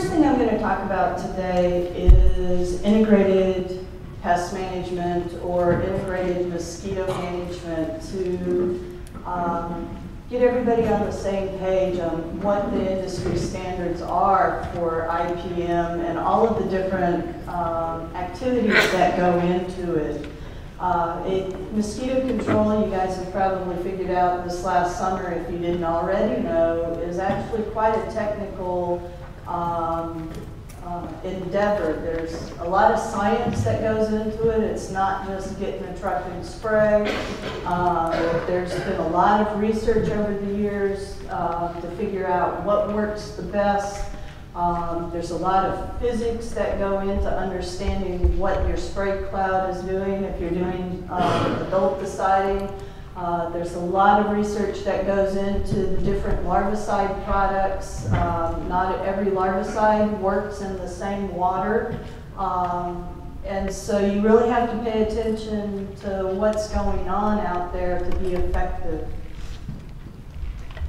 first thing I'm going to talk about today is integrated pest management or integrated mosquito management to get everybody on the same page on what the industry standards are for IPM and all of the different activities that go into it. Mosquito control, you guys have probably figured out this last summer, if you didn't already know, is actually quite a technical endeavor. There's a lot of science that goes into it. It's not just getting a truck and spray. There's been a lot of research over the years to figure out what works the best. There's a lot of physics that go into understanding what your spray cloud is doing if you're doing adult deciding. There's a lot of research that goes into the different larvicide products. Not every larvicide works in the same water. And so you really have to pay attention to what's going on out there to be effective.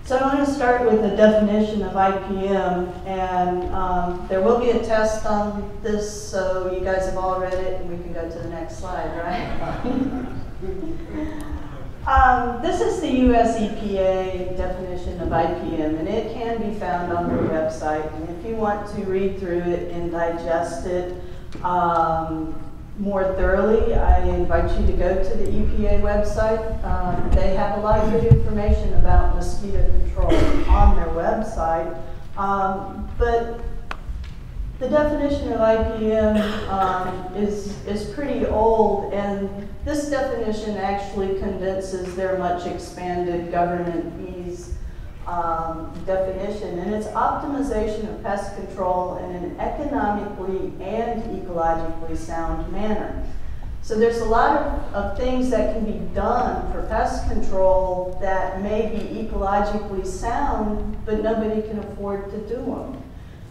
So I want to start with the definition of IPM, and there will be a test on this, so you guys have all read it, and we can go to the next slide, right? This is the US EPA definition of IPM, and it can be found on their website. And if you want to read through it and digest it more thoroughly, I invite you to go to the EPA website. They have a lot of good information about mosquito control on their website. But the definition of IPM is pretty old, and this definition actually condenses their much expanded government bees definition, and it's optimization of pest control in an economically and ecologically sound manner. So there's a lot of things that can be done for pest control that may be ecologically sound, but nobody can afford to do them.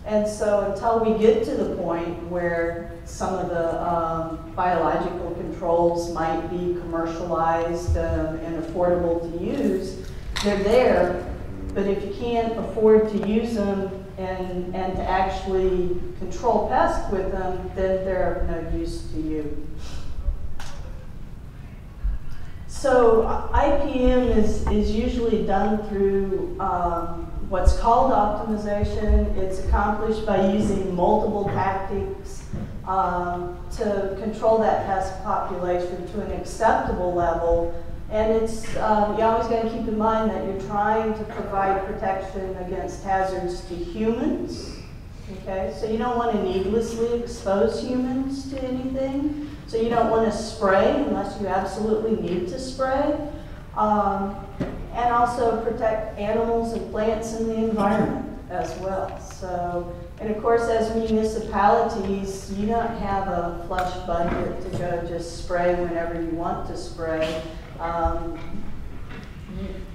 And so until we get to the point where some of the biological controls might be commercialized and affordable to use, they're there. But if you can't afford to use them and to actually control pests with them, then they're of no use to you. So IPM is usually done through what's called optimization. It's accomplished by using multiple tactics to control that pest population to an acceptable level. And it's, you always got to keep in mind that you're trying to provide protection against hazards to humans. Okay, so you don't want to needlessly expose humans to anything. So you don't want to spray unless you absolutely need to spray. And also protect animals and plants in the environment as well. So, and of course, as municipalities, you don't have a flush budget to go just spray whenever you want to spray.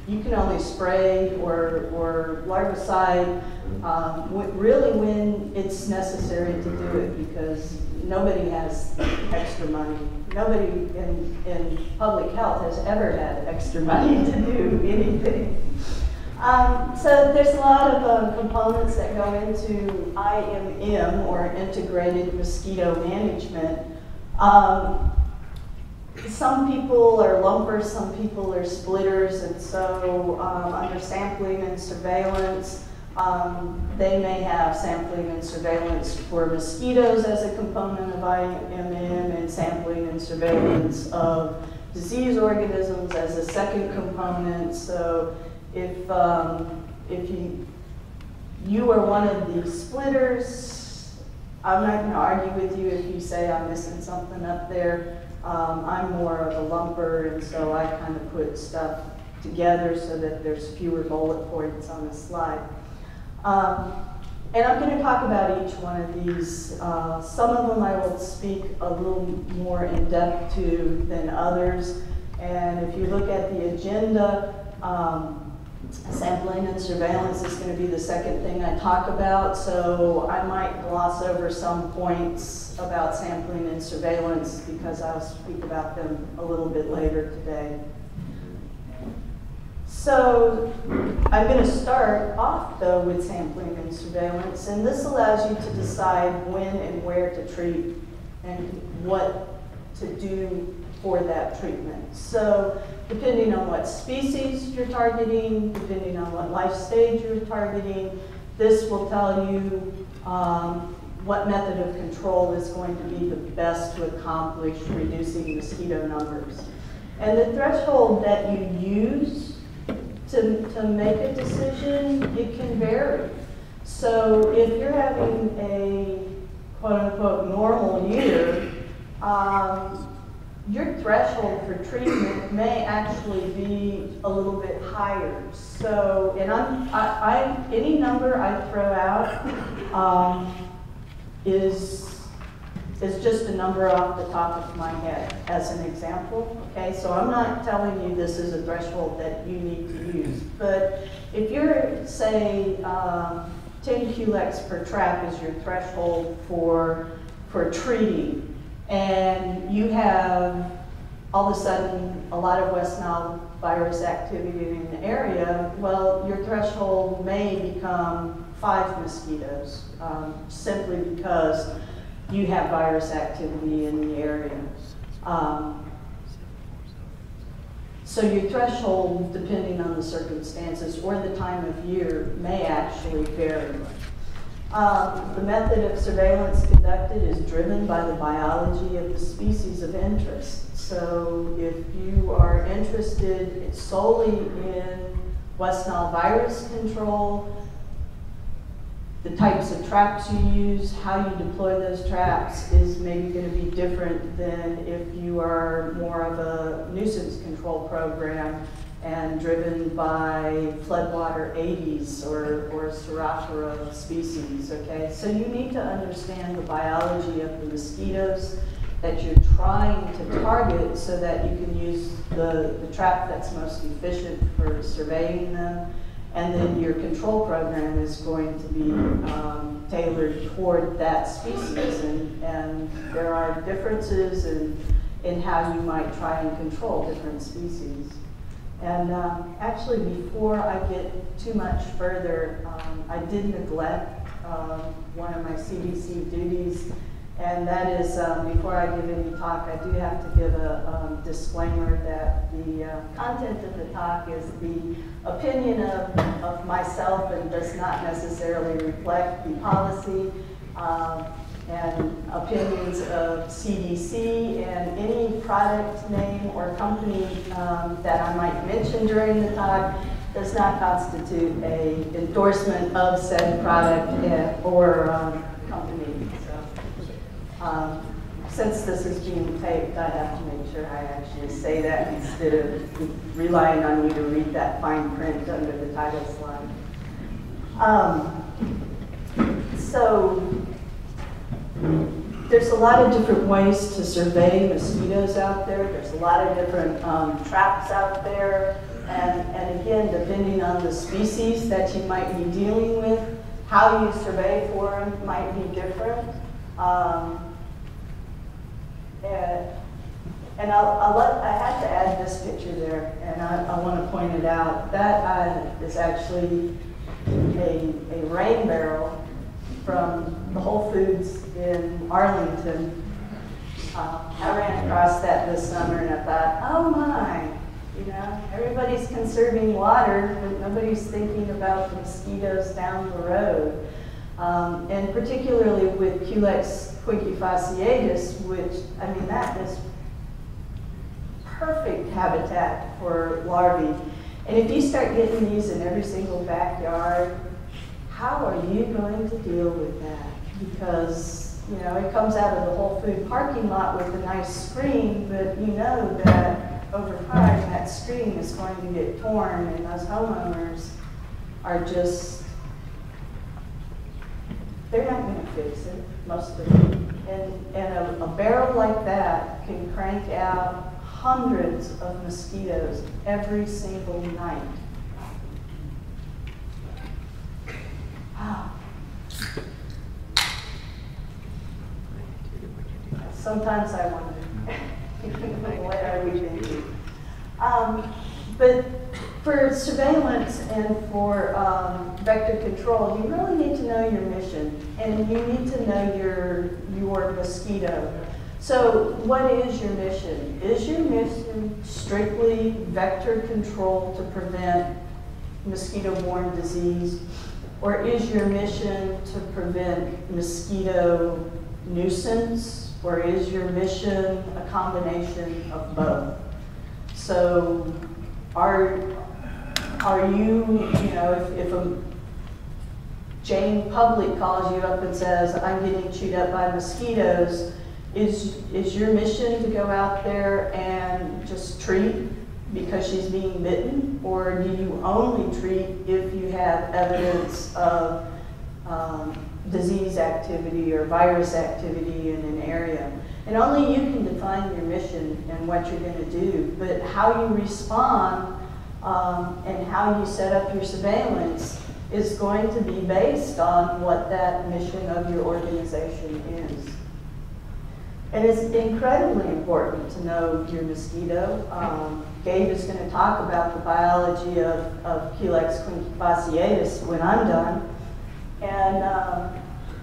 You can only spray or larvicide really when it's necessary to do it, because nobody has extra money. Nobody in public health has ever had extra money to do anything. So there's a lot of components that go into IMM, or Integrated Mosquito Management. Some people are lumpers, some people are splitters, and so under sampling and surveillance, they may have sampling and surveillance for mosquitoes as a component of IMM, and sampling and surveillance of disease organisms as a second component. So if you are one of the splitters, I'm not going to argue with you if you say I'm missing something up there. I'm more of a lumper, and so I kind of put stuff together so that there's fewer bullet points on the slide. And I'm going to talk about each one of these. Some of them I will speak a little more in depth to than others. And if you look at the agenda, sampling and surveillance is going to be the second thing I talk about. So I might gloss over some points about sampling and surveillance because I'll speak about them a little bit later today. So I'm going to start off, though, with sampling and surveillance, and this allows you to decide when and where to treat and what to do for that treatment. So depending on what species you're targeting, depending on what life stage you're targeting, this will tell you what method of control is going to be the best to accomplish reducing mosquito numbers. And the threshold that you use to make a decision, it can vary. So if you're having a quote-unquote normal year, your threshold for treatment may actually be a little bit higher. So, and any number I throw out is just a number off the top of my head as an example, okay? So I'm not telling you this is a threshold that you need to use, but if you're, say, 10 QLEX per trap is your threshold for treating, and you have all of a sudden a lot of West Nile virus activity in the area, well, your threshold may become 5 mosquitoes, simply because you have virus activity in the area. So your threshold, depending on the circumstances or the time of year, may actually vary. The method of surveillance conducted is driven by the biology of the species of interest. So if you are interested solely in West Nile virus control, the types of traps you use, how you deploy those traps is maybe going to be different than if you are more of a nuisance control program and driven by floodwater 80s or Siraphora species, okay? So you need to understand the biology of the mosquitoes that you're trying to target so that you can use the trap that's most efficient for surveying them. And then your control program is going to be tailored toward that species. And there are differences in how you might try and control different species. And actually, before I get too much further, I did neglect one of my CDC duties, and that is, before I give any talk, I do have to give a disclaimer that the content of the talk is the opinion of myself and does not necessarily reflect the policy and opinions of CDC, and any product name or company that I might mention during the talk does not constitute an endorsement of said product or company. So, since this is being taped, I have to make sure I actually say that instead of relying on you to read that fine print under the title slide. So there's a lot of different ways to survey mosquitoes out there. There's a lot of different traps out there. And again, depending on the species that you might be dealing with, how you survey for them might be different. And I had to add this picture there, and I want to point it out. That is actually a rain barrel from the Whole Foods in Arlington. I ran across that this summer, and I thought, oh my, you know, everybody's conserving water, but nobody's thinking about the mosquitoes down the road. And particularly with Culex quinkifasciatus, which, I mean, that is perfect habitat for larvae. And if you start getting these in every single backyard, how are you going to deal with that? Because, you know, it comes out of the Whole Food parking lot with a nice screen, but you know that over time that screen is going to get torn, and those homeowners are just, they're not going to fix it, most of them. And a barrel like that can crank out hundreds of mosquitoes every single night. Wow. Sometimes I wonder, what are we thinking? But For surveillance and for vector control, you really need to know your mission, and you need to know your mosquito. So what is your mission? Is your mission strictly vector control to prevent mosquito-borne disease? Or is your mission to prevent mosquito nuisance? Or is your mission a combination of both? So are you, if a Jane Public calls you up and says, I'm getting chewed up by mosquitoes, is your mission to go out there and just treat because she's being bitten? Or do you only treat if you have evidence of disease activity or virus activity in an area? And only you can define your mission and what you're going to do. But how you respond and how you set up your surveillance is going to be based on what that mission of your organization is. And it's incredibly important to know your mosquito. Gabe is going to talk about the biology of Culex quinquefasciatus when I'm done. And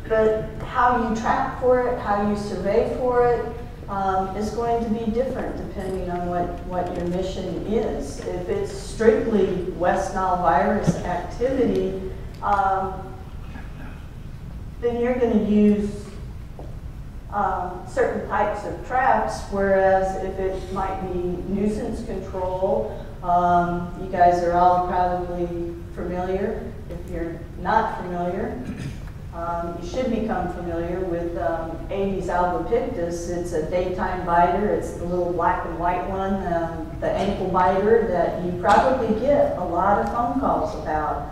but how you track for it, how you survey for it, is going to be different depending on what your mission is. If it's strictly West Nile virus activity, then you're going to use certain types of traps, whereas if it might be nuisance control, you guys are all probably familiar. If you're not familiar, you should become familiar with Aedes albopictus. It's a daytime biter. It's the little black and white one, the ankle biter that you probably get a lot of phone calls about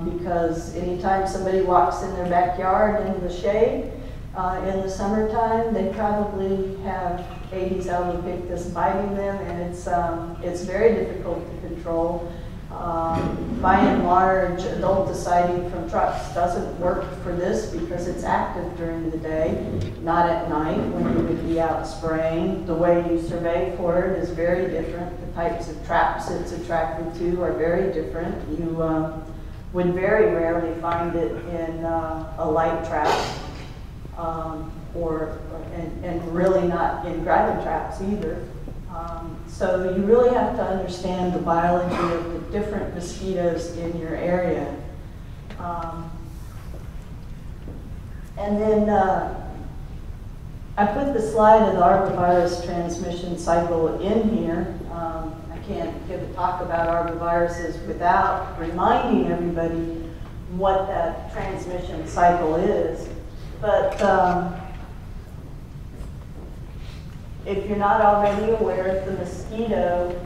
because anytime somebody walks in their backyard in the shade in the summertime, they probably have Aedes albopictus biting them, and it's very difficult to control. By and large, adulticiding from trucks doesn't work for this because it's active during the day, not at night when you would be out spraying. The way you survey for it is very different. The types of traps it's attracted to are very different. You would very rarely find it in a light trap and really not in gravid traps either. So you really have to understand the biology of the different mosquitoes in your area. And then I put the slide of the arbovirus transmission cycle in here. I can't give a talk about arboviruses without reminding everybody what that transmission cycle is. But if you're not already aware, the mosquito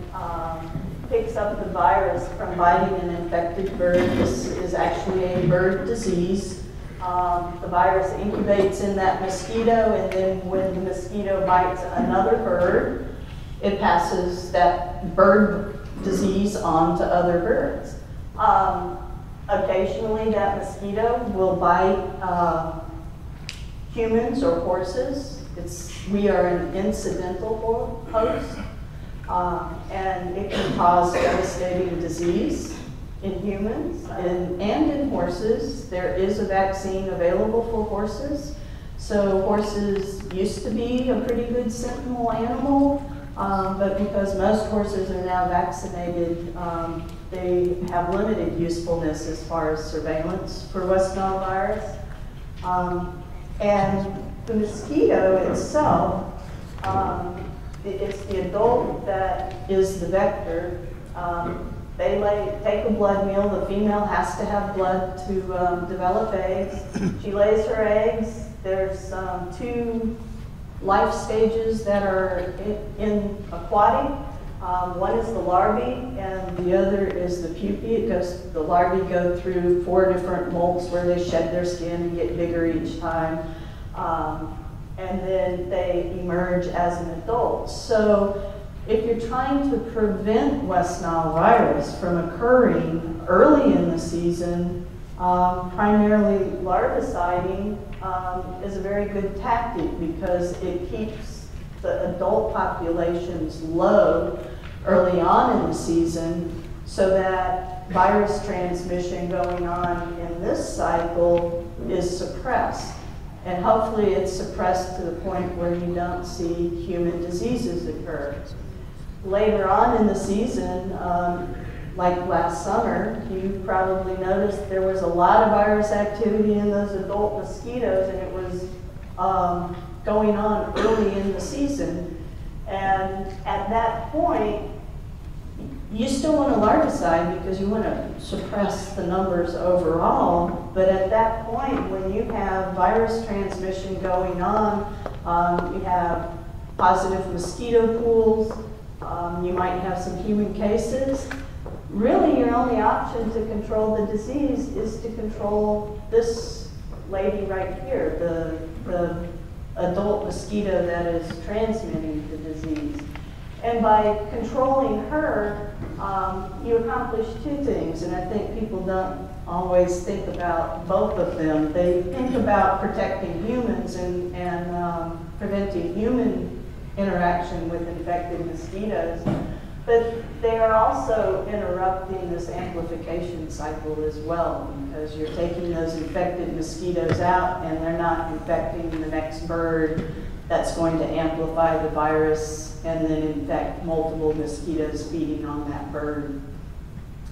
picks up the virus from biting an infected bird. This is actually a bird disease. The virus incubates in that mosquito, and then when the mosquito bites another bird, it passes that bird disease on to other birds. Occasionally, that mosquito will bite humans or horses. We are an incidental host, and it can cause devastating disease in humans and in horses. There is a vaccine available for horses. So horses used to be a pretty good sentinel animal, but because most horses are now vaccinated, they have limited usefulness as far as surveillance for West Nile virus. And the mosquito itself, it's the adult that is the vector. They take a blood meal. The female has to have blood to develop eggs. She lays her eggs. There's 2 life stages that are in aquatic. One is the larvae, and the other is the pupae. The larvae go through 4 different molts where they shed their skin and get bigger each time. And then they emerge as an adult. So if you're trying to prevent West Nile virus from occurring early in the season, primarily larviciding is a very good tactic because it keeps the adult populations low early on in the season so that virus transmission going on in this cycle is suppressed. And hopefully it's suppressed to the point where you don't see human diseases occur. Later on in the season, like last summer, you probably noticed there was a lot of virus activity in those adult mosquitoes, and it was going on early in the season. And at that point, you still want a larvicide because you want to suppress the numbers overall, but at that point, when you have virus transmission going on, you have positive mosquito pools, you might have some human cases. Really, your only option to control the disease is to control this lady right here, the adult mosquito that is transmitting the disease. And by controlling her, you accomplish two things, and I think people don't always think about both of them. They think about protecting humans and preventing human interaction with infected mosquitoes, but they are also interrupting this amplification cycle as well, because you're taking those infected mosquitoes out and they're not infecting the next bird that's going to amplify the virus and then infect multiple mosquitoes feeding on that bird.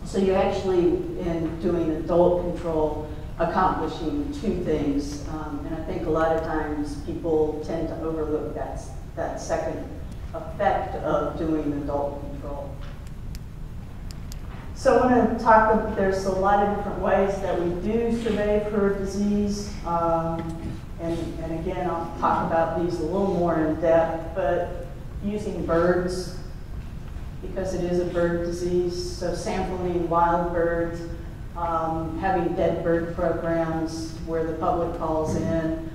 So you're actually, in doing adult control, accomplishing two things. And I think a lot of times people tend to overlook that second effect of doing adult control. So I want to talk about, there's a lot of different ways that we do survey for disease. And again, I'll talk about these a little more in depth, but using birds, because it is a bird disease, so sampling wild birds, having dead bird programs where the public calls in,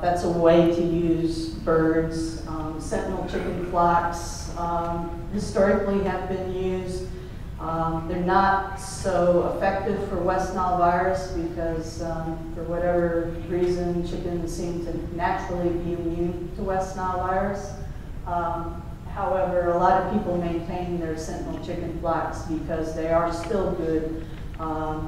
that's a way to use birds. Sentinel chicken flocks historically have been used. They're not so effective for West Nile virus because for whatever reason, chickens seem to naturally be immune to West Nile virus. However, a lot of people maintain their sentinel chicken flocks because they are still good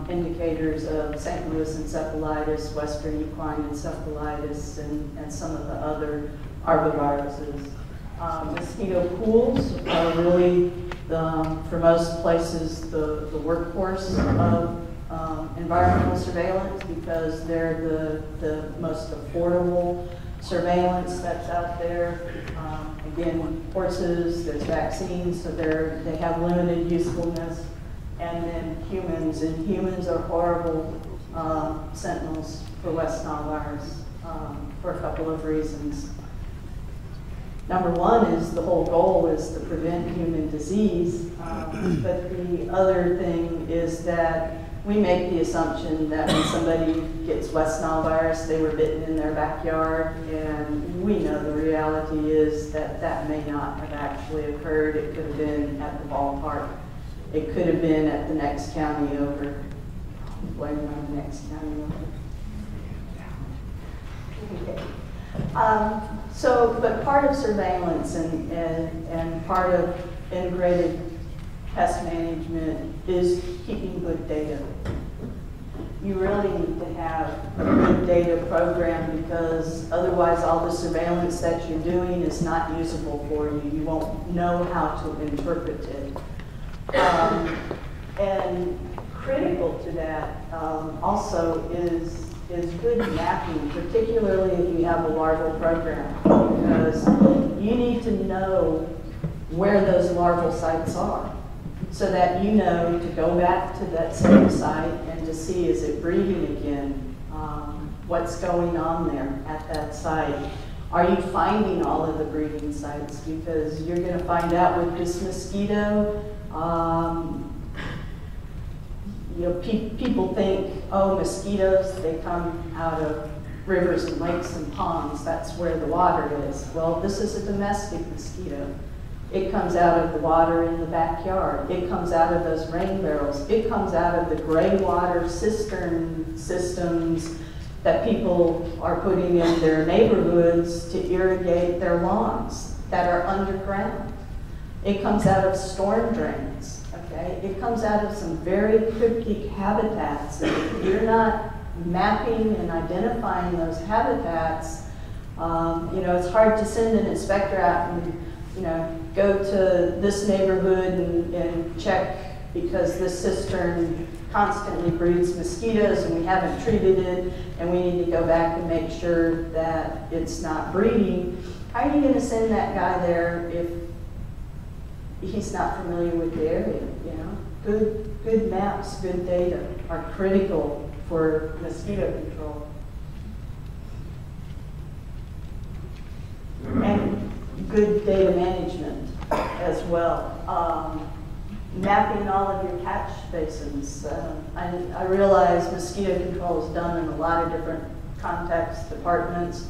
indicators of St. Louis encephalitis, Western equine encephalitis, and some of the other arboviruses. Mosquito pools are really, for most places, the workhorse of environmental surveillance because they're the most affordable surveillance that's out there. Again, horses, there's vaccines, so they have limited usefulness. And then humans, and humans are horrible sentinels for West Nile virus for a couple of reasons. Number one is the whole goal is to prevent human disease, but the other thing is that we make the assumption that when somebody gets West Nile virus, they were bitten in their backyard, and we know the reality is that that may not have actually occurred. It could have been at the ballpark. It could have been at the next county over. Blame it on the next county over. Okay. But part of surveillance and part of integrated pest management is keeping good data. You really need to have a good data program because otherwise all the surveillance that you're doing is not usable for you. You won't know how to interpret it. And critical to that also is good mapping, particularly if you have a larval program, because you need to know where those larval sites are so that you know to go back to that same site and to see, is it breeding again? What's going on there at that site? Are you finding all of the breeding sites? Because you're going to find out with this mosquito, people think, oh, mosquitoes, they come out of rivers and lakes and ponds. That's where the water is. Well, this is a domestic mosquito. It comes out of the water in the backyard. It comes out of those rain barrels. It comes out of the gray water cistern systems that people are putting in their neighborhoods to irrigate their lawns that are underground. It comes out of storm drains. okay? It comes out of some very cryptic habitats. And if you're not mapping and identifying those habitats, you know, it's hard to send an inspector out and, you know, go to this neighborhood and check because this cistern constantly breeds mosquitoes and we haven't treated it and we need to go back and make sure that it's not breeding. How are you going to send that guy there if he's not familiar with the area? You know, good maps, good data are critical for mosquito control. And good data management as well. Mapping all of your catch basins. I realize mosquito control is done in a lot of different contexts, departments.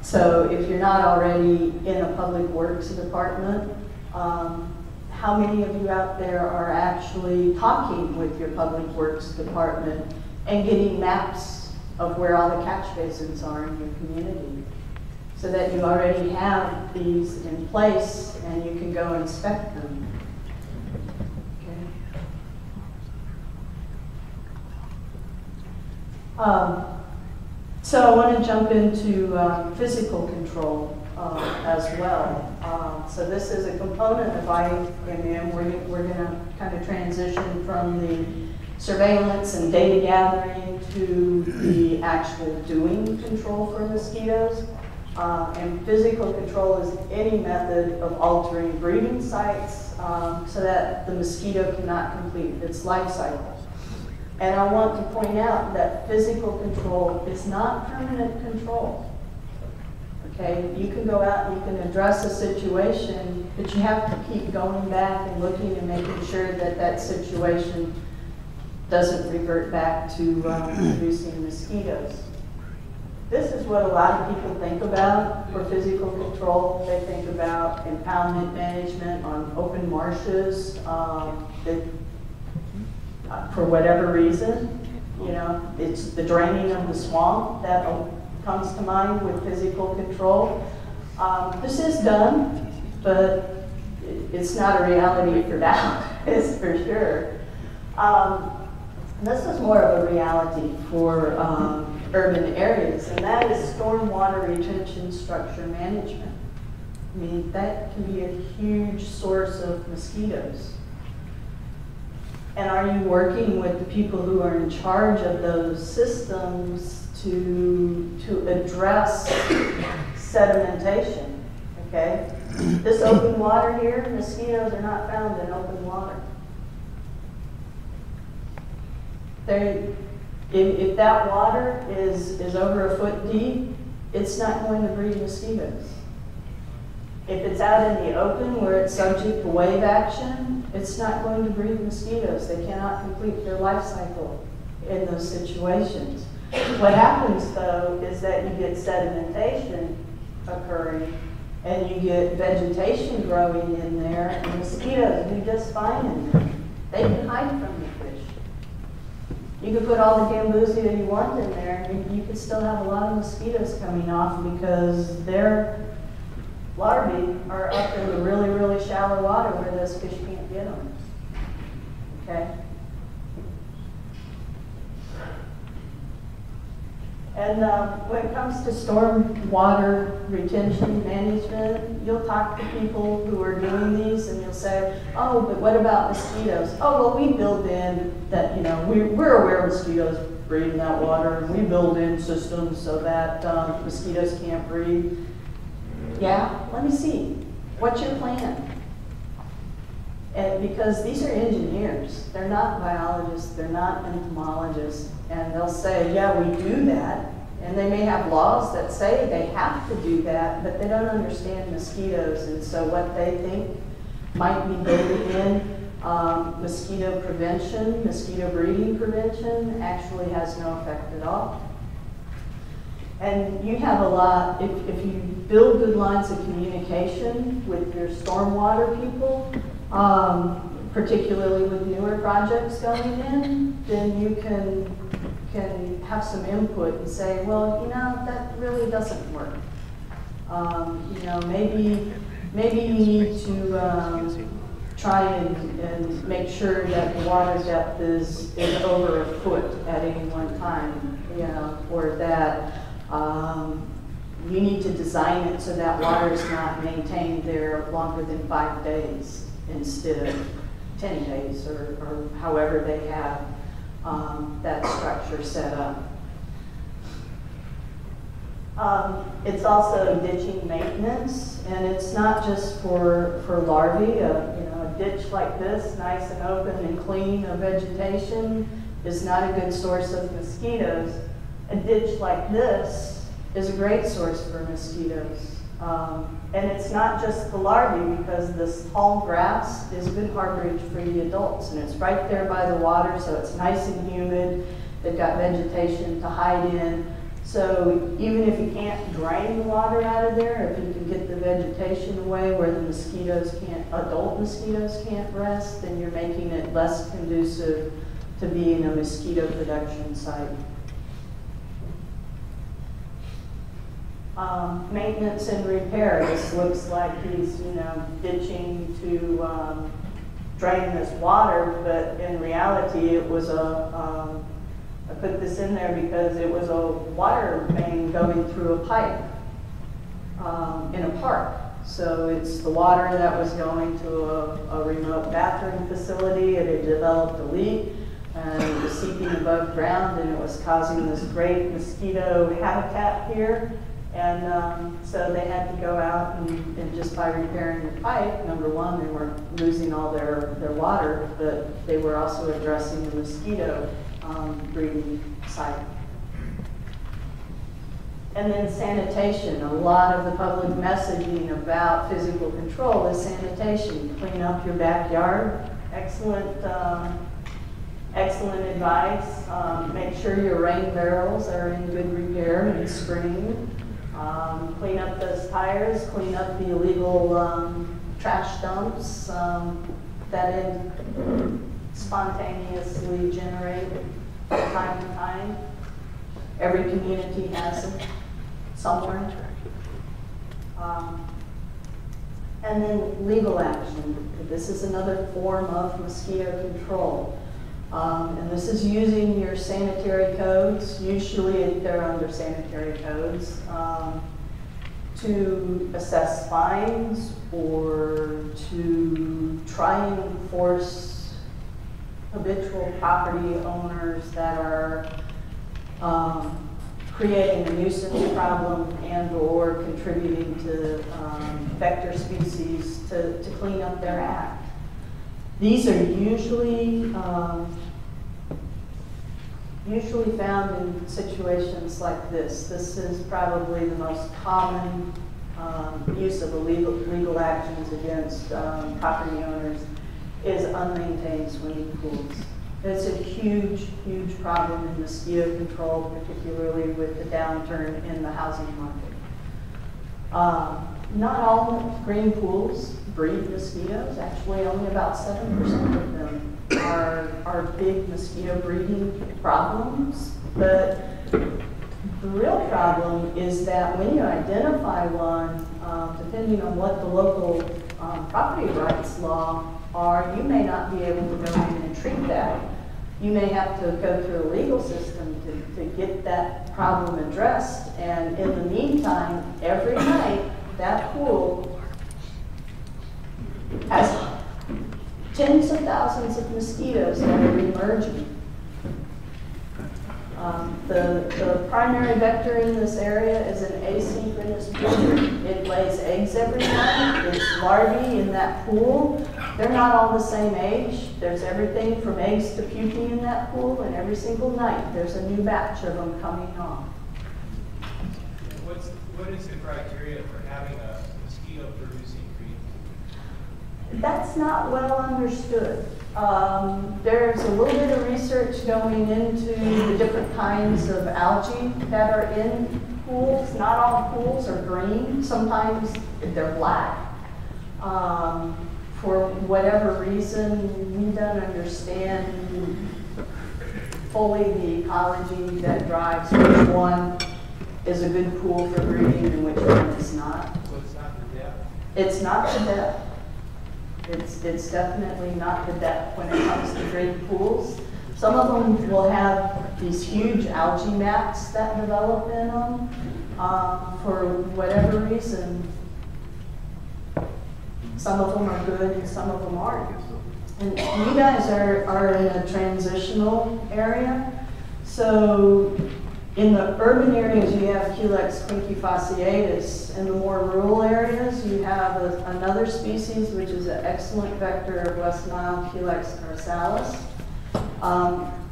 So if you're not already in a public works department, how many of you out there are actually talking with your public works department and getting maps of where all the catch basins are in your community? So that you already have these in place and you can go inspect them. Okay. So I want to jump into physical control as well. So this is a component of IMM. We're going to kind of transition from the surveillance and data gathering to the actual doing control for mosquitoes. And physical control is any method of altering breeding sites so that the mosquito cannot complete its life cycle. And I want to point out that physical control is not permanent control. Okay, you can go out and you can address a situation, but you have to keep going back and looking and making sure that that situation doesn't revert back to producing mosquitoes. This is what a lot of people think about for physical control. They think about impoundment management on open marshes for whatever reason. You know, it's the draining of the swamp that comes to mind with physical control. This is done, but it's not a reality for now, it's for sure. This is more of a reality for urban areas, and that is stormwater retention structure management. I mean, that can be a huge source of mosquitoes. And are you working with the people who are in charge of those systems to address sedimentation, okay? This open water here, mosquitoes are not found in open water. If that water is over a foot deep, it's not going to breed mosquitoes. If it's out in the open where it's subject to wave action, it's not going to breed mosquitoes. They cannot complete their life cycle in those situations. What happens though is that you get sedimentation occurring and you get vegetation growing in there, and mosquitoes do just fine in there. They can hide from the fish. You can put all the gambusia that you want in there, and you can still have a lot of mosquitoes coming off because their larvae are up in the really, really shallow water where those fish can't get them. Okay? And when it comes to storm water retention management, you'll talk to people who are doing these and you'll say, oh, but what about mosquitoes? Oh, well, we build in that, you know, we're aware mosquitoes breed in that water, and we build in systems so that mosquitoes can't breed. Yeah, let me see. What's your plan? And because these are engineers, they're not biologists, they're not entomologists, and they'll say, yeah, we do that, and they may have laws that say they have to do that, but they don't understand mosquitoes, and so what they think might be building in mosquito prevention, mosquito breeding prevention, actually has no effect at all. And you have a lot, if you build good lines of communication with your stormwater people, particularly with newer projects going in, then you can have some input and say, well, you know, that really doesn't work. You know, maybe you need to try and make sure that the water depth is over a foot at any one time, you know, or that you need to design it so that water is not maintained there longer than 5 days instead of 10 days or however they have that structure set up. It's also ditching maintenance, and it's not just for larvae. You know, a ditch like this, nice and open and clean of vegetation, is not a good source of mosquitoes. A ditch like this is a great source for mosquitoes. And it's not just the larvae, because this tall grass is a good harborage for the adults, and it's right there by the water, so it's nice and humid. They've got vegetation to hide in. So even if you can't drain the water out of there, if you can get the vegetation away where the mosquitoes can't, adult mosquitoes can't rest, then you're making it less conducive to being a mosquito production site. Maintenance and repair. This looks like he's, you know, ditching to drain this water, but in reality it was I put this in there because it was a water main going through a pipe in a park. So it's the water that was going to a remote bathroom facility, and it developed a leak, and it was seeping above ground, and it was causing this great mosquito habitat here. And so they had to go out and just by repairing the pipe, number one, they weren't losing all their water, but they were also addressing the mosquito breeding site. And then sanitation. A lot of the public messaging about physical control is sanitation. Clean up your backyard. Excellent, excellent advice. Make sure your rain barrels are in good repair and screened. Clean up those tires. Clean up the illegal trash dumps that spontaneously generated from time to time. Every community has them somewhere. And then legal action. This is another form of mosquito control. And this is using your sanitary codes. Usually they're under sanitary codes to assess fines or to try and enforce habitual property owners that are creating a nuisance problem and or contributing to vector species to clean up their act. These are usually found in situations like this. This is probably the most common use of legal actions against property owners is unmaintained swimming pools. It's a huge, huge problem in mosquito control, particularly with the downturn in the housing market. Not all green pools breed mosquitoes. Actually, only about 7% of them are big mosquito breeding problems. But the real problem is that when you identify one, depending on what the local property rights law are, you may not be able to go in and treat that. You may have to go through a legal system to get that problem addressed. And in the meantime, every night, that pool has tens of thousands of mosquitoes that are emerging. The primary vector in this area is an asynchronous breeder. It lays eggs every night. Its larvae in that pool, they're not all the same age. There's everything from eggs to pupae in that pool, and every single night there's a new batch of them coming on. What is the criteria for having a mosquito-producing breed? That's not well understood. There's a little bit of research going into the different kinds of algae that are in pools. Not all pools are green. Sometimes they're black. For whatever reason, we don't understand fully the ecology that drives which one is a good pool for breeding and which one is not. So it's not the depth? It's not the depth. It's definitely not the depth when it comes to great pools. Some of them will have these huge algae mats that develop in them for whatever reason. Some of them are good and some of them aren't. And you guys are in a transitional area. So in the urban areas, you have Culex quincifasciatus. In the more rural areas, you have another species, which is an excellent vector of West Nile, Culex carsalis.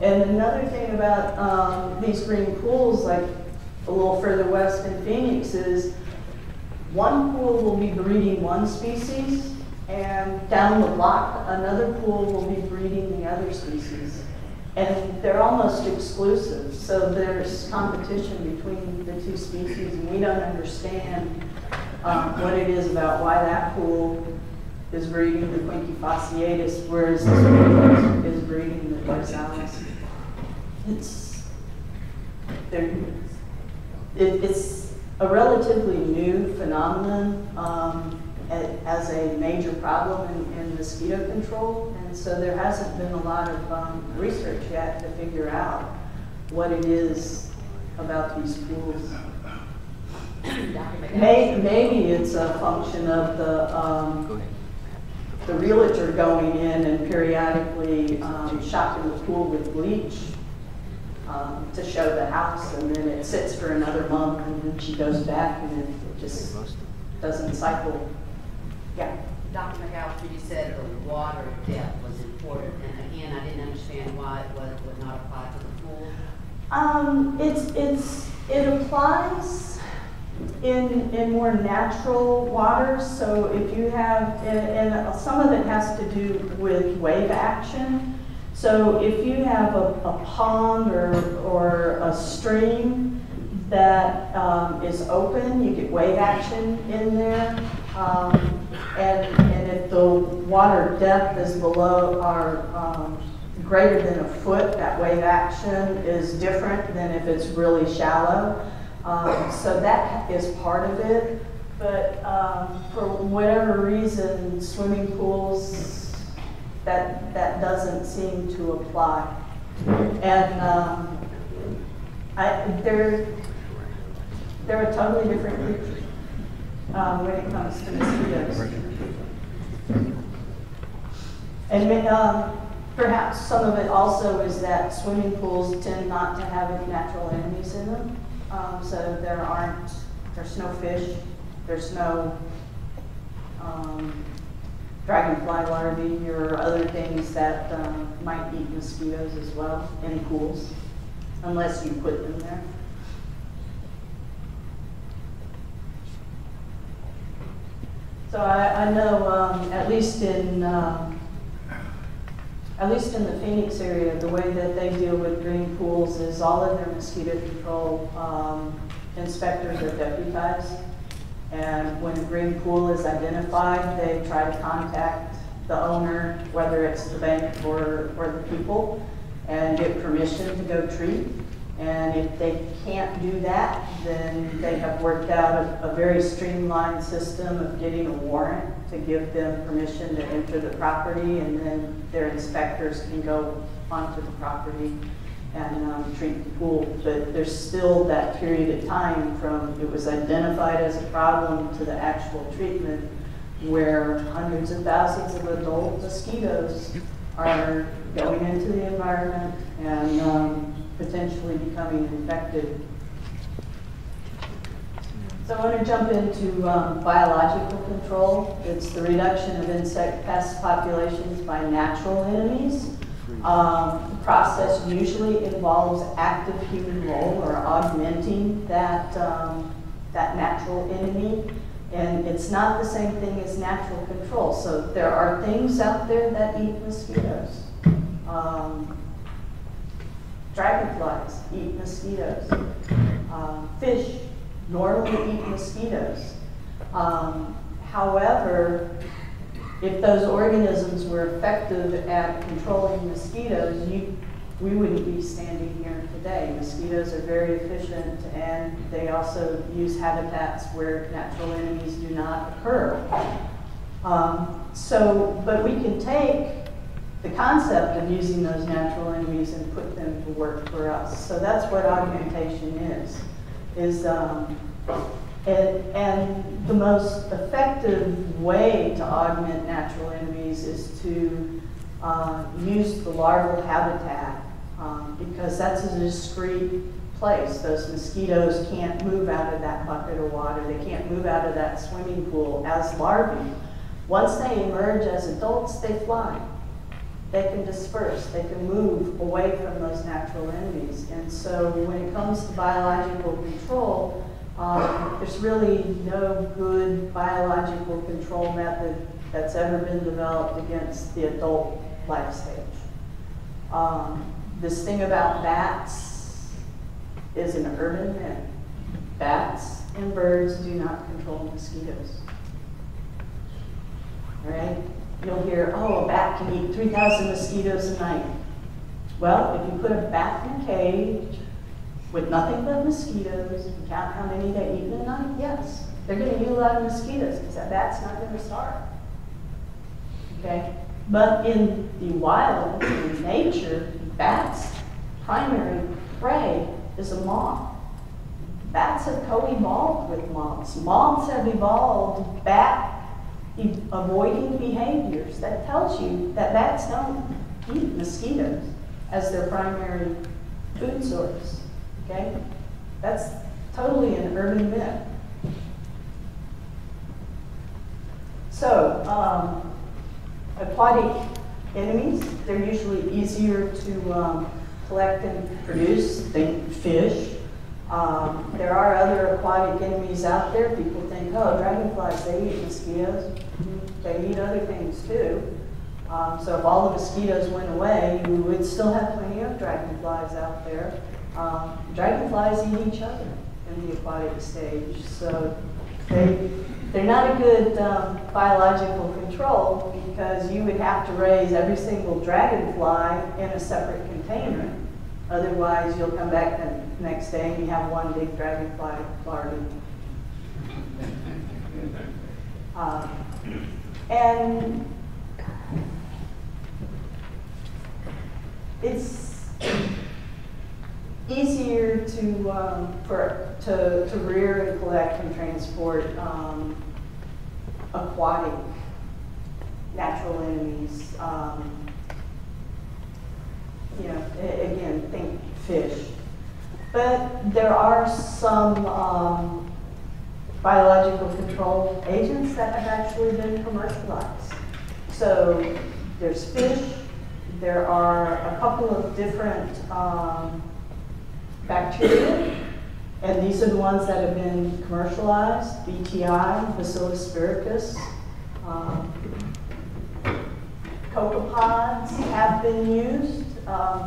And another thing about these green pools, like a little further west in Phoenix, is one pool will be breeding one species, and down the block, another pool will be breeding the other species. And they're almost exclusive, so there's competition between the two species, and we don't understand what it is about why that pool is breeding the quincifasciatus, whereas this pool is breeding the carsalis. It's a relatively new phenomenon as a major problem in mosquito control, and so there hasn't been a lot of research yet to figure out what it is about these pools. Maybe it's a function of the realtor going in and periodically shocking the pool with bleach to show the house, and then it sits for another month, and then she goes back, and it just doesn't cycle. Yeah. Dr. McAllister, you said the water depth was important, and again, I didn't understand why it would not apply to the pool. It applies in more natural waters. So if you have, and some of it has to do with wave action. So if you have a pond or a stream that is open, you get wave action in there. And if the water depth is below or greater than a foot, that wave action is different than if it's really shallow. So that is part of it. But for whatever reason, swimming pools, that doesn't seem to apply. And they're a totally different creature when it comes to mosquitoes. And perhaps some of it also is that swimming pools tend not to have any natural enemies in them. So there's no fish, there's no dragonfly larvae or other things that might eat mosquitoes as well in pools, unless you put them there. So I know, at least in the Phoenix area, the way that they deal with green pools is all of their mosquito control inspectors are deputized. And when a green pool is identified, they try to contact the owner, whether it's the bank or the people, and get permission to go treat. And if they can't do that, then they have worked out a very streamlined system of getting a warrant to give them permission to enter the property, and then their inspectors can go onto the property and treat the pool. But there's still that period of time from it was identified as a problem to the actual treatment, where hundreds of thousands of adult mosquitoes are going into the environment and potentially becoming infected. So I want to jump into biological control. It's the reduction of insect pest populations by natural enemies. The process usually involves active human role or augmenting that natural enemy. And it's not the same thing as natural control. So there are things out there that eat mosquitoes. Dragonflies eat mosquitoes. Fish normally eat mosquitoes. However, if those organisms were effective at controlling mosquitoes, we wouldn't be standing here today. Mosquitoes are very efficient, and they also use habitats where natural enemies do not occur. But we can take the concept of using those natural enemies and put them to work for us. So that's what augmentation is and the most effective way to augment natural enemies is to use the larval habitat because that's a discrete place. Those mosquitoes can't move out of that bucket of water. They can't move out of that swimming pool as larvae. Once they emerge as adults, they fly. They can disperse. They can move away from those natural enemies. And so when it comes to biological control, there's really no good biological control method that's ever been developed against the adult life stage. This thing about bats is an urban myth. Bats and birds do not control mosquitoes. All right? You'll hear, oh, a bat can eat 3,000 mosquitoes a night. Well, if you put a bat in a cage with nothing but mosquitoes and count how many they eat in a night, yes, they're going to eat a lot of mosquitoes because that bat's not going to starve. Okay? But in the wild, in nature, bats' primary prey is a moth. Bats have co-evolved with moths. Moths have evolved bat avoiding behaviors. That tells you that bats don't eat mosquitoes as their primary food source. Okay? That's totally an urban myth. So, aquatic enemies, they're usually easier to collect and produce than fish. There are other aquatic enemies out there. People think, oh, dragonflies, they eat mosquitoes. They eat other things too. So if all the mosquitoes went away, we would still have plenty of dragonflies out there. Dragonflies eat each other in the aquatic stage. So they're not a good biological control because you would have to raise every single dragonfly in a separate container. Otherwise, you'll come back the next day and you have one big dragonfly larvae. And it's easier to rear and collect and transport aquatic natural enemies. Again, think fish. But there are some biological control agents that have actually been commercialized. So there's fish. There are a couple of different bacteria, and these are the ones that have been commercialized. BTI, Bacillus spiricus. Copepods have been used.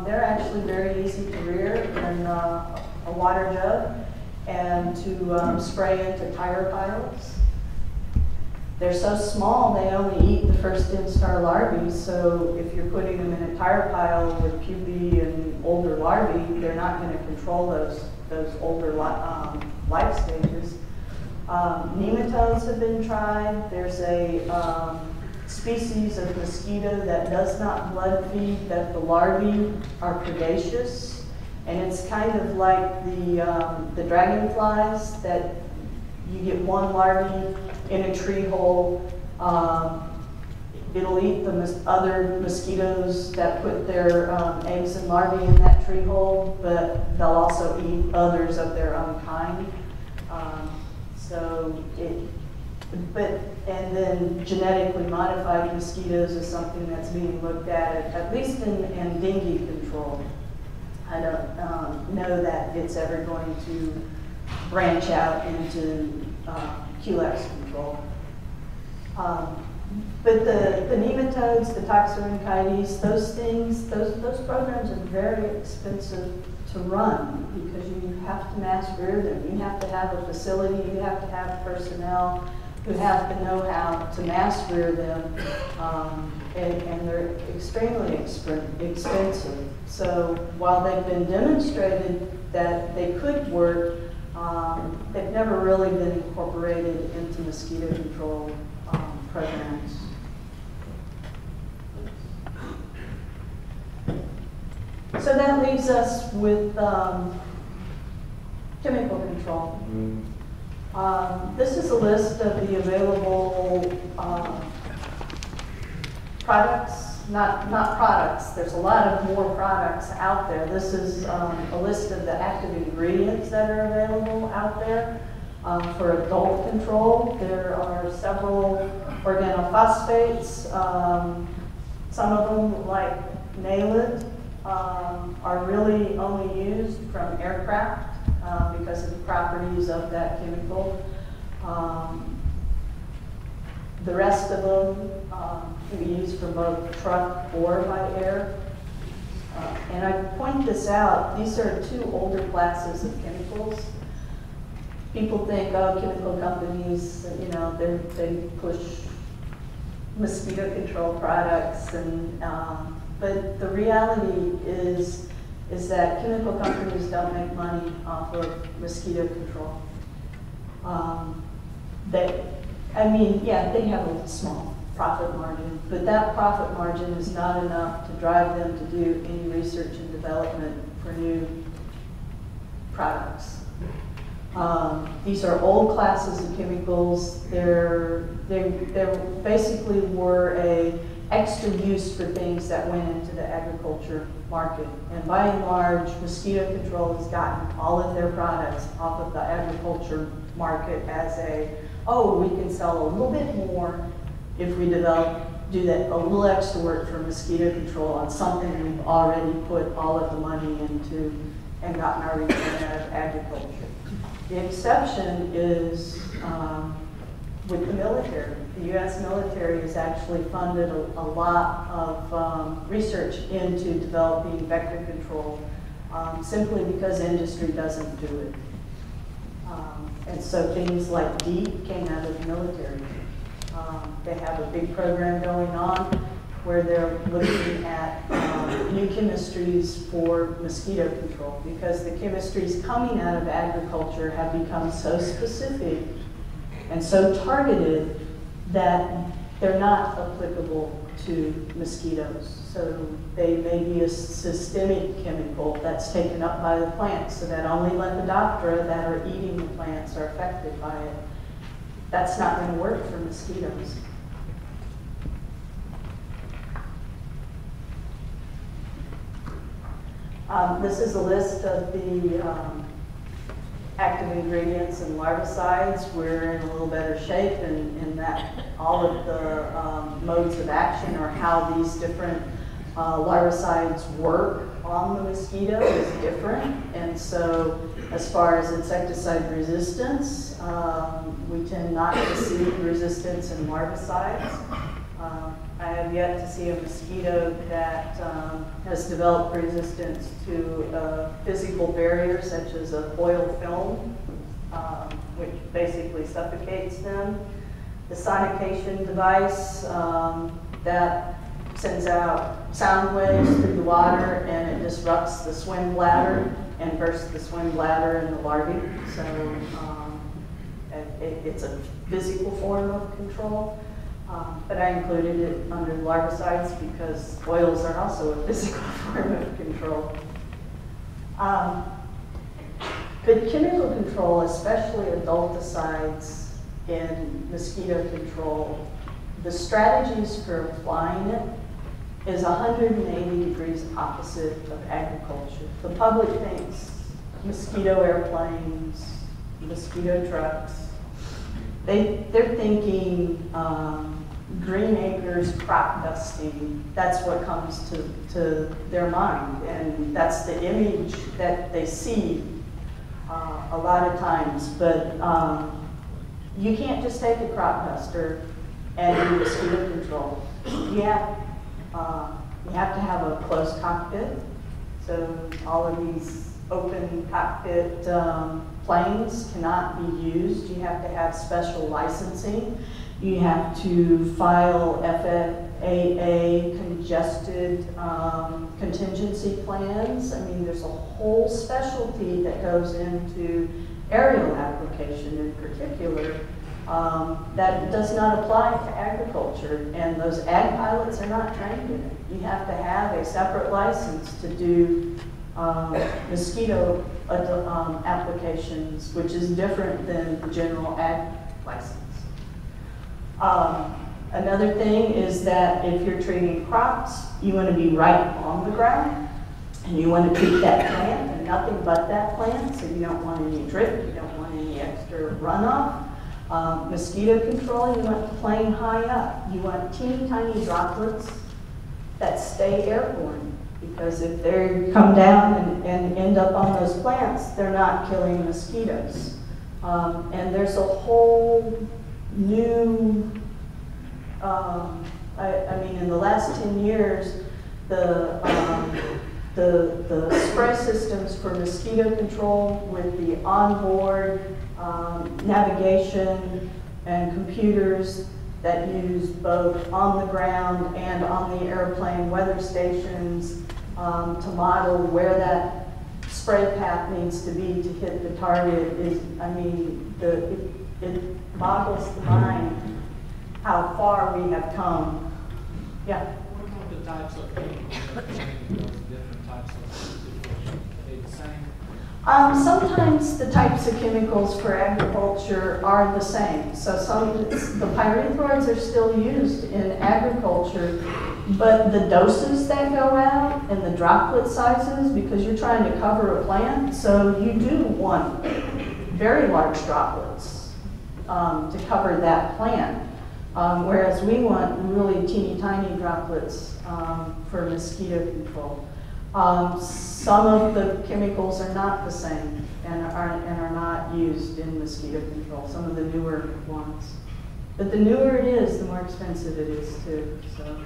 They're actually very easy to rear in a water jug and to spray into tire piles. They're so small, they only eat the first instar larvae, so if you're putting them in a tire pile with pupae and older larvae, they're not going to control those older life stages. Nematodes have been tried. There's a species of mosquito that does not blood feed, that the larvae are predaceous, and it's kind of like the dragonflies, that you get one larvae in a tree hole. It'll eat the other mosquitoes that put their eggs and larvae in that tree hole, but they'll also eat others of their own kind. And then genetically modified mosquitoes is something that's being looked at least in dengue control. I don't know that it's ever going to branch out into QX control. But the nematodes, the toxorynchides, those things, those programs are very expensive to run because you have to mass rear them. You have to have a facility, you have to have personnel who have the know-how to mass rear them, and they're extremely expensive. So while they've been demonstrated that they could work, they've never really been incorporated into mosquito control programs. So that leaves us with chemical control. This is a list of the available products, not products. There's a lot of more products out there. This is a list of the active ingredients that are available out there for adult control. There are several organophosphates. Some of them, like Nailed, are really only used from aircraft because of the properties of that chemical. The rest of them can be used for both truck or by air. And I point this out, these are two older classes of chemicals. People think, oh, chemical companies, you know, they push mosquito control products, and but the reality is that chemical companies don't make money off of mosquito control. They have a small profit margin, but that profit margin is not enough to drive them to do any research and development for new products. These are old classes of chemicals. They basically were a extra use for things that went into the agriculture market. And by and large, mosquito control has gotten all of their products off of the agriculture market as we can sell a little bit more if we do that a little extra work for mosquito control on something we've already put all of the money into and gotten our return out of agriculture. The exception is with the military. The U.S. military has actually funded a lot of research into developing vector control simply because industry doesn't do it. And so things like DEEP came out of the military. They have a big program going on where they're looking at new chemistries for mosquito control, because the chemistries coming out of agriculture have become so specific and so targeted that they're not applicable to mosquitoes. So they may be a systemic chemical that's taken up by the plants, so that only Lepidoptera that are eating the plants are affected by it. That's not going to work for mosquitoes. This is a list of the active ingredients and larvicides. We're in a little better shape in that all of the modes of action, or how these different larvicides work on the mosquito, is different. And so as far as insecticide resistance, we tend not to see resistance in larvicides. I have yet to see a mosquito that has developed resistance to physical barriers such as a oil film, which basically suffocates them. The sonication device that sends out sound waves through the water, and it disrupts the swim bladder and bursts the swim bladder in the larvae. So it's a physical form of control. But I included it under larvicides because oils are also a physical form of control. But chemical control, especially adulticides in mosquito control, the strategies for applying it is 180 degrees opposite of agriculture. The public thinks mosquito airplanes, mosquito trucks. They're thinking green acres, crop dusting. That's what comes to their mind, and that's the image that they see a lot of times. But you can't just take a crop duster and do mosquito control. You have to have a closed cockpit. So all of these open cockpit planes cannot be used. You have to have special licensing. You have to file FAA congested contingency plans. I mean, there's a whole specialty that goes into aerial application in particular That does not apply to agriculture, and those ag pilots are not trained in it. You have to have a separate license to do mosquito applications, which is different than the general ag license. Another thing is that if you're treating crops, you want to be right on the ground, and you want to treat that plant and nothing but that plant, so you don't want any drip, you don't want any extra runoff. Mosquito control, you want the plane high up. You want teeny tiny droplets that stay airborne, because if they come down and end up on those plants, they're not killing mosquitoes. And there's a whole new, I mean, in the last 10 years, the spray systems for mosquito control with the onboard navigation and computers that use both on the ground and on the airplane weather stations to model where that spray path needs to be to hit the target is, I mean, it boggles the mind how far we have come. Yeah? What about the types of chemicals that are changing, those different types of situations? Are they the same? Sometimes the types of chemicals for agriculture are the same. So the pyrethroids are still used in agriculture, but the doses that go out and the droplet sizes, because you're trying to cover a plant, so you do want very large droplets to cover that plant. Whereas we want really teeny tiny droplets for mosquito control. Some of the chemicals are not the same and are not used in mosquito control, some of the newer ones. But the newer it is, the more expensive it is too. So.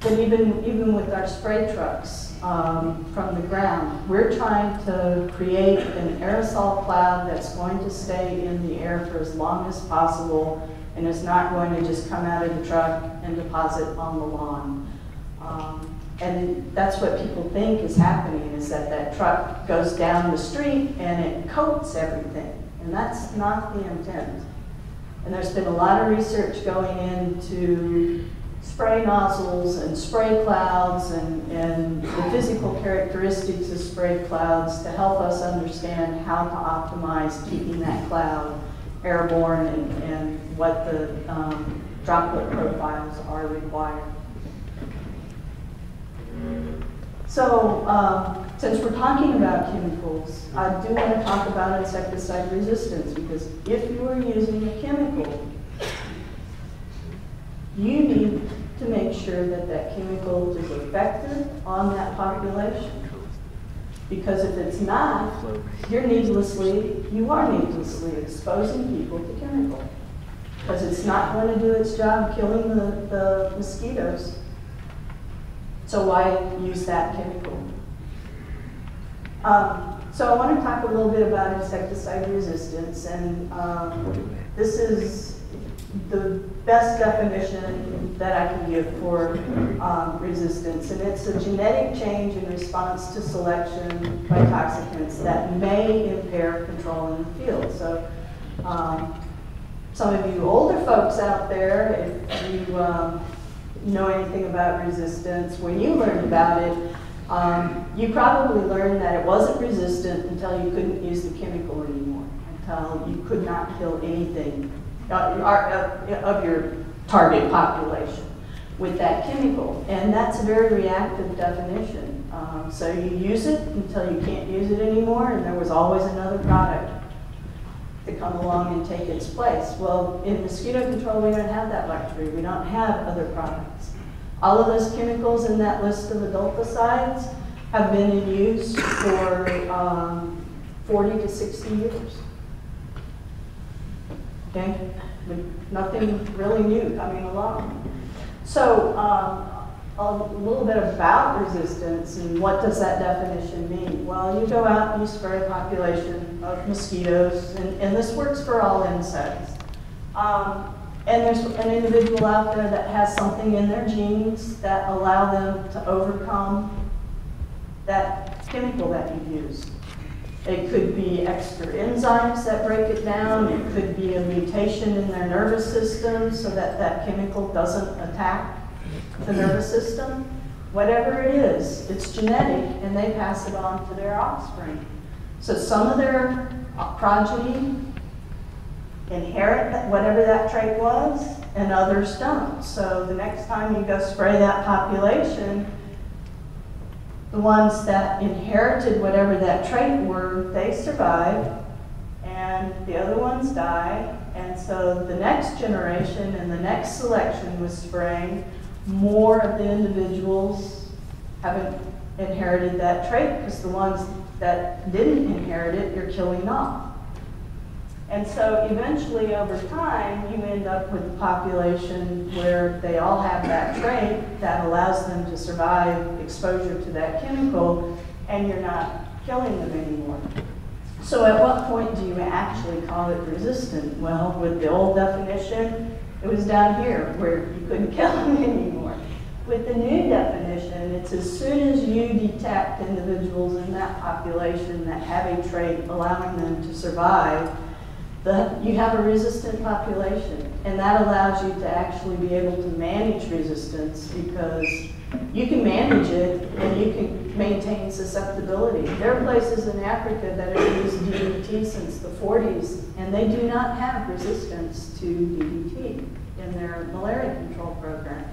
But even with our spray trucks from the ground, we're trying to create an aerosol cloud that's going to stay in the air for as long as possible and is not going to just come out of the truck and deposit on the lawn. And that's what people think is happening, is that that truck goes down the street and it coats everything. And that's not the intent. And there's been a lot of research going into spray nozzles and spray clouds and the physical characteristics of spray clouds to help us understand how to optimize keeping that cloud airborne and what the droplet profiles are required. So since we're talking about chemicals, I do want to talk about insecticide resistance, because if you are using a chemical, you need to make sure that that chemical is effective on that population. Because if it's not, you are needlessly exposing people to chemical. Because it's not going to do its job killing the mosquitoes. So why use that chemical? So I want to talk a little bit about insecticide resistance, and this is the best definition that I can give for resistance, and it's a genetic change in response to selection by toxicants that may impair control in the field. So some of you older folks out there, if you know anything about resistance, when you learned about it, you probably learned that it wasn't resistant until you couldn't use the chemical anymore, until you could not kill anything of your target population with that chemical. And that's a very reactive definition. So you use it until you can't use it anymore, and there was always another product to come along and take its place. Well, in mosquito control, we don't have that luxury. We don't have other products. All of those chemicals in that list of adulticides have been in use for 40 to 60 years. Okay? Nothing really new coming along. So a little bit about resistance and what does that definition mean? Well, you go out and you spray a population of mosquitoes, and this works for all insects. And there's an individual out there that has something in their genes that allow them to overcome that chemical that you use. It could be extra enzymes that break it down. It could be a mutation in their nervous system so that that chemical doesn't attack the nervous system. Whatever it is, it's genetic, and they pass it on to their offspring. So some of their progeny inherit whatever that trait was, and others don't. So the next time you go spray that population, the ones that inherited whatever that trait were, they survive, and the other ones die. And so the next generation and the next selection was spraying, more of the individuals haven't inherited that trait because the ones that didn't inherit it, you're killing off. And so eventually over time, you end up with a population where they all have that trait that allows them to survive exposure to that chemical, and you're not killing them anymore. So at what point do you actually call it resistant? Well, with the old definition, it was down here where you couldn't kill them anymore. With the new definition, it's as soon as you detect individuals in that population that have a trait allowing them to survive, you have a resistant population, and that allows you to actually be able to manage resistance because you can manage it and you can maintain susceptibility. There are places in Africa that have used DDT since the 40s, and they do not have resistance to DDT in their malaria control programs.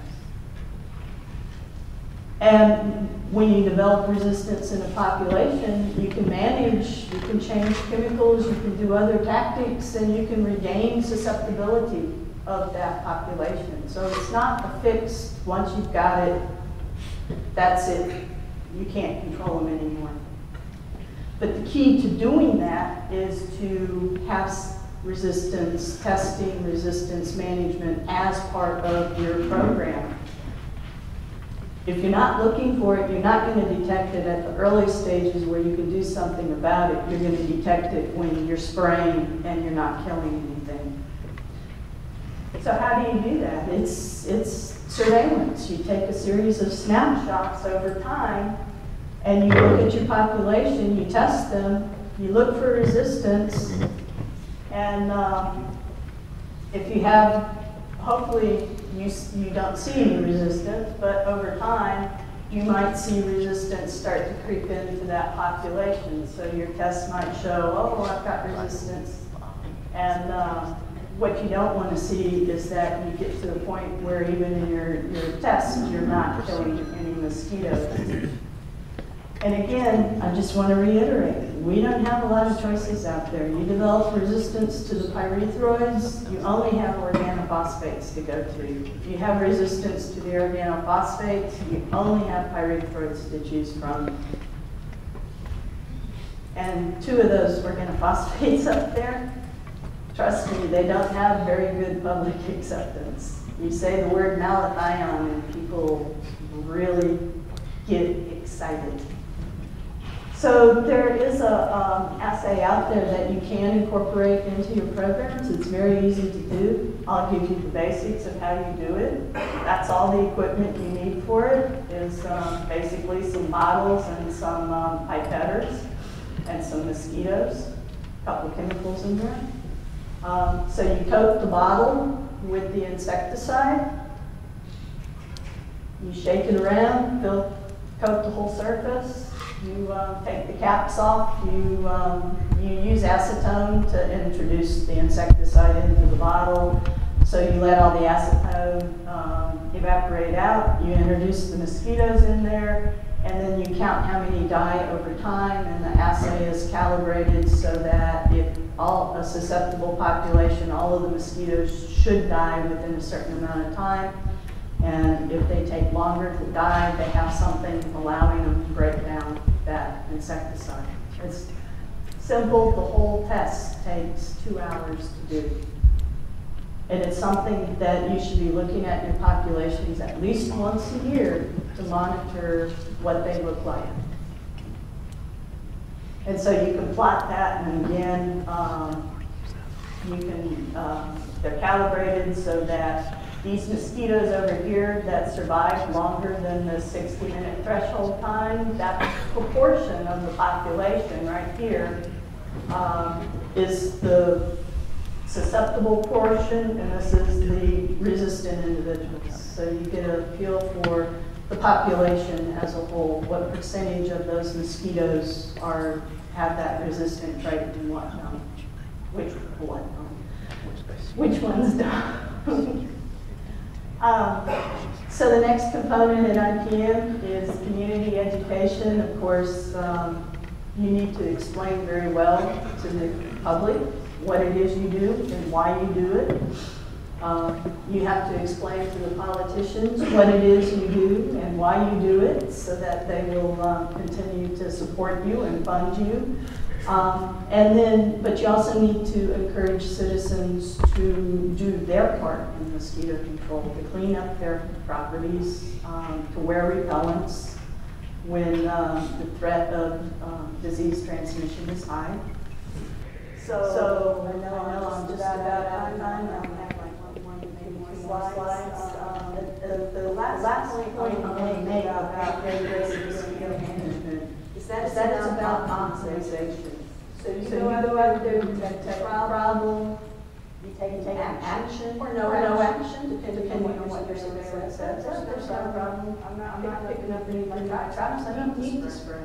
And when you develop resistance in a population, you can manage, you can change chemicals, you can do other tactics, and you can regain susceptibility of that population. So it's not a fix, once you've got it, that's it. You can't control them anymore. But the key to doing that is to have resistance testing, resistance management as part of your program. If you're not looking for it, you're not going to detect it at the early stages where you can do something about it. You're going to detect it when you're spraying and you're not killing anything. So how do you do that? It's surveillance. You take a series of snapshots over time, and you look at your population, you test them, you look for resistance, and if you have, hopefully, you don't see any resistance, but over time, you might see resistance start to creep into that population. So your tests might show, oh, I've got resistance. And what you don't want to see is that you get to the point where even in your tests, you're not killing any mosquitoes. And again, I just want to reiterate, we don't have a lot of choices out there. You develop resistance to the pyrethroids, you only have organophosphates to go to. If you have resistance to the organophosphates, you only have pyrethroids to choose from. And 2 of those organophosphates up there, trust me, they don't have very good public acceptance. You say the word malathion and people really get excited. So there is a assay out there that you can incorporate into your programs. It's very easy to do. I'll give you the basics of how you do it. That's all the equipment you need for it is basically some bottles and some pipetters and some mosquitoes, a couple of chemicals in there. So you coat the bottle with the insecticide. You shake it around, coat the whole surface. You take the caps off, you use acetone to introduce the insecticide into the bottle. So you let all the acetone evaporate out, you introduce the mosquitoes in there, and then you count how many die over time, and the assay is calibrated so that if a susceptible population, all of the mosquitoes should die within a certain amount of time. And if they take longer to die, they have something allowing them to break down that insecticide. It's simple. The whole test takes 2 hours to do. And it's something that you should be looking at in your populations at least once a year to monitor what they look like. And so you can plot that, and again, they're calibrated so that These mosquitoes over here that survive longer than the 60-minute threshold time, that proportion of the population right here is the susceptible portion, and this is the resistant individuals. So you get a feel for the population as a whole, what percentage of those mosquitoes have that resistant trait and what don't. Which ones don't. So the next component at IPM is community education. Of course, you need to explain very well to the public what it is you do and why you do it. You have to explain to the politicians what it is you do and why you do it so that they will continue to support you and fund you. But you also need to encourage citizens to do their part in mosquito control, to clean up their properties, to wear repellents when the threat of disease transmission is high. So I know I'm just about out of time. I have like one, maybe two more slides. The last point I want to make about regulated mosquito management is that it's about optimization. So you go out there, you detect a problem, you take action or no action, depending on what your surveillance says. There's not a problem. I'm not picking up any traps. I don't need to spray.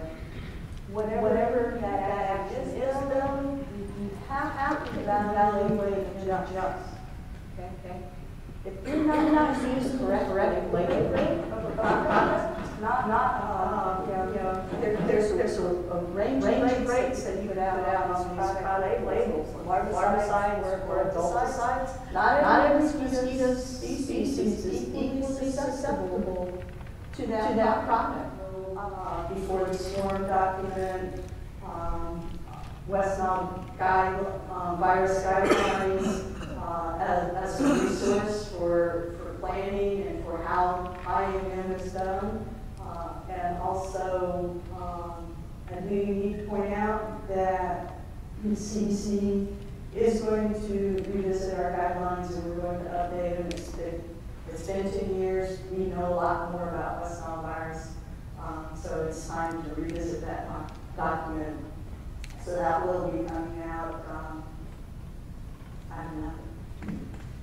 Whatever that action is, though, you have to evaluate and adjust. Okay? If you're not used correctly, there's a range of rates that you put out on these product labels. Larvicides or adulticides. Not every mosquito species is equally susceptible to that product. Before the swarm document, West Nile virus guidelines as a resource for planning and for how IMM is done. And also, I do need to point out that the CDC is going to revisit our guidelines and we're going to update them. It's been 10 years. We know a lot more about West Nile virus. So it's time to revisit that document. So that will be coming out, I don't know,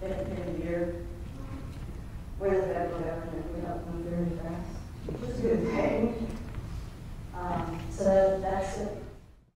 in a year. We're the federal government, we don't move very fast. Which is good.